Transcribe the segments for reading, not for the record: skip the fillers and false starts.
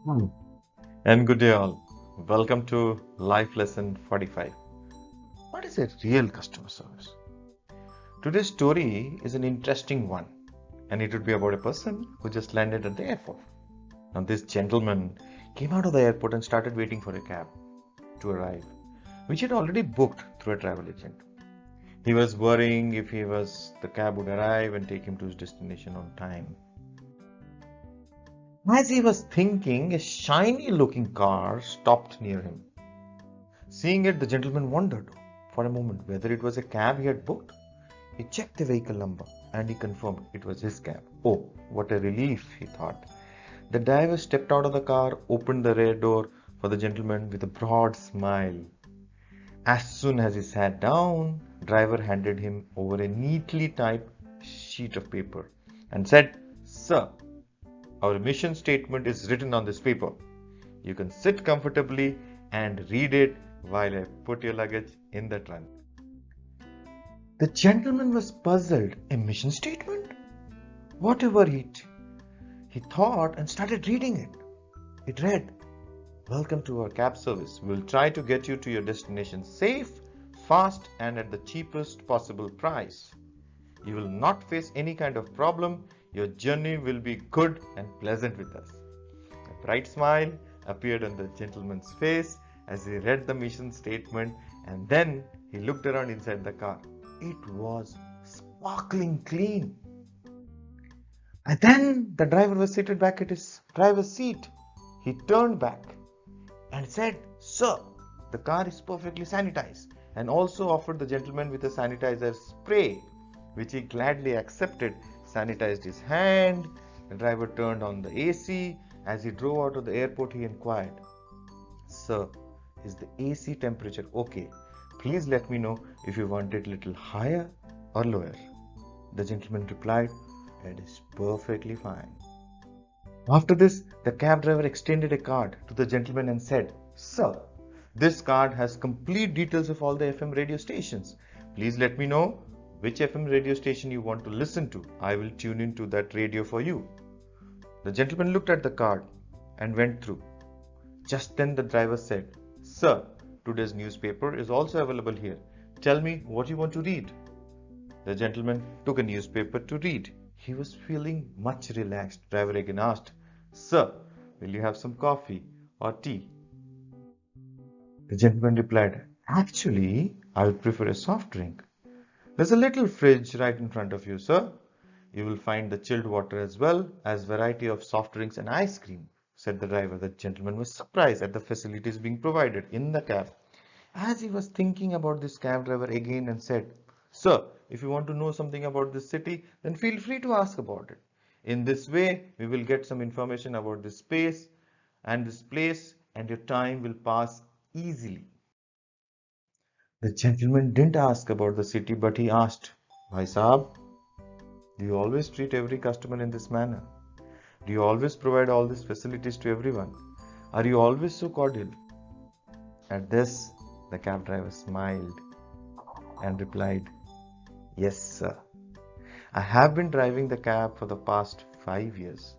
Hmm. And good day, all. Welcome to Life Lesson 45. What is a real customer service? Today's story is an interesting one, and it would be about a person who just landed at the airport. Now, this gentleman came out of the airport and started waiting for a cab to arrive, which he had already booked through a travel agent. He was worrying if the cab would arrive and take him to his destination on time. As he was thinking, a shiny looking car stopped near him. Seeing it, the gentleman wondered for a moment whether it was a cab he had booked. He checked the vehicle number and he confirmed it was his cab. Oh, what a relief, he thought. The driver stepped out of the car, opened the rear door for the gentleman with a broad smile. As soon as he sat down, driver handed him over a neatly typed sheet of paper and said, "Sir, our mission statement is written on this paper. You can sit comfortably and read it while I put your luggage in the trunk." The gentleman was puzzled. A mission statement? Whatever it, he thought and started reading it. It read, "Welcome to our cab service. We will try to get you to your destination safe, fast, and at the cheapest possible price. You will not face any kind of problem. Your journey will be good and pleasant with us." A bright smile appeared on the gentleman's face as he read the mission statement, and then he looked around inside the car. It was sparkling clean. And then the driver was seated back at his driver's seat. He turned back and said, "Sir, the car is perfectly sanitized," and also offered the gentleman with a sanitizer spray, which he gladly accepted, sanitized his hand. The driver turned on the AC. As he drove out of the airport, he inquired, "Sir, is the AC temperature okay? Please let me know if you want it a little higher or lower." The gentleman replied, "It is perfectly fine." After this, the cab driver extended a card to the gentleman and said, "Sir, this card has complete details of all the FM radio stations. Please let me know which FM radio station you want to listen to. I will tune into that radio for you." The gentleman looked at the card and went through. Just then the driver said, "Sir, today's newspaper is also available here. Tell me what you want to read." The gentleman took a newspaper to read. He was feeling much relaxed. Driver again asked, "Sir, will you have some coffee or tea?" The gentleman replied, "Actually, I would prefer a soft drink." "There's a little fridge right in front of you, sir. You will find the chilled water as well as variety of soft drinks and ice cream," said the driver. The gentleman was surprised at the facilities being provided in the cab. As he was thinking about this cab driver again and said, "Sir, if you want to know something about this city, then feel free to ask about it. In this way, we will get some information about this space and this place, and your time will pass easily." The gentleman didn't ask about the city, but he asked, "Bhai Saab, do you always treat every customer in this manner? Do you always provide all these facilities to everyone? Are you always so cordial?" At this, the cab driver smiled and replied, "Yes, sir. I have been driving the cab for the past 5 years,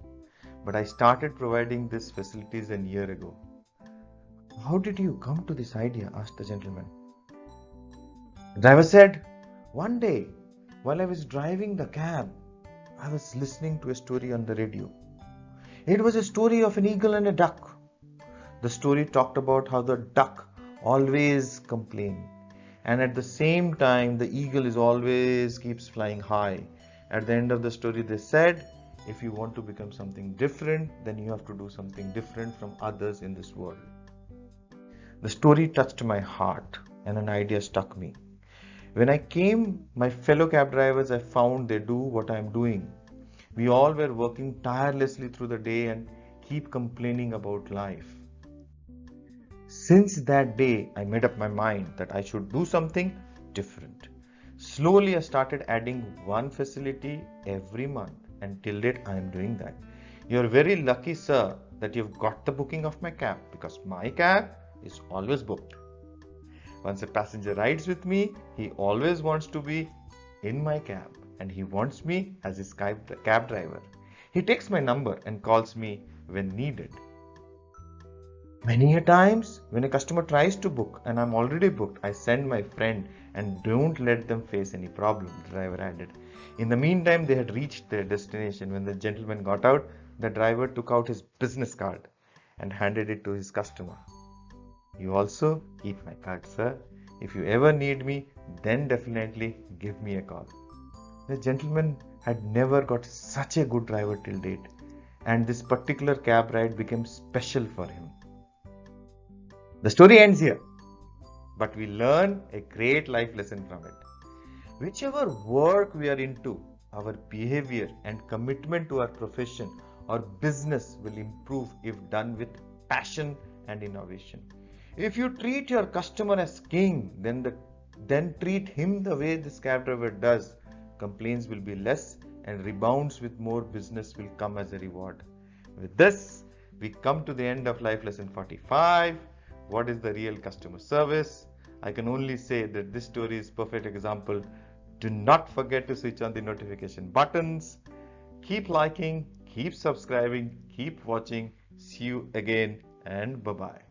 but I started providing these facilities a year ago." "How did you come to this idea?" asked the gentleman. The driver said, "One day, while I was driving the cab, I was listening to a story on the radio. It was a story of an eagle and a duck. The story talked about how the duck always complains, and at the same time the eagle is always keeps flying high. At the end of the story they said, if you want to become something different, then you have to do something different from others in this world." The story touched my heart and an idea struck me. When I came, my fellow cab drivers, I found they do what I am doing. We all were working tirelessly through the day and keep complaining about life. Since that day, I made up my mind that I should do something different. Slowly, I started adding one facility every month, and till date, I am doing that. You're very lucky, sir, that you've got the booking of my cab, because my cab is always booked. Once a passenger rides with me, he always wants to be in my cab, and he wants me as his cab driver. He takes my number and calls me when needed. Many a times when a customer tries to book and I'm already booked, I send my friend and don't let them face any problem, the driver added. In the meantime, they had reached their destination. When the gentleman got out, the driver took out his business card and handed it to his customer. You also keep my card, sir. If you ever need me, then definitely give me a call. The gentleman had never got such a good driver till date, and this particular cab ride became special for him. The story ends here, but we learn a great life lesson from it. Whichever work we are into, our behavior and commitment to our profession or business will improve if done with passion and innovation. If you treat your customer as king, then treat him the way this cab driver does. Complaints will be less and rebounds with more business will come as a reward. With this, we come to the end of life lesson 45. What is the real customer service? I can only say that this story is a perfect example. Do not forget to switch on the notification buttons. Keep liking, keep subscribing, keep watching. See you again and bye-bye.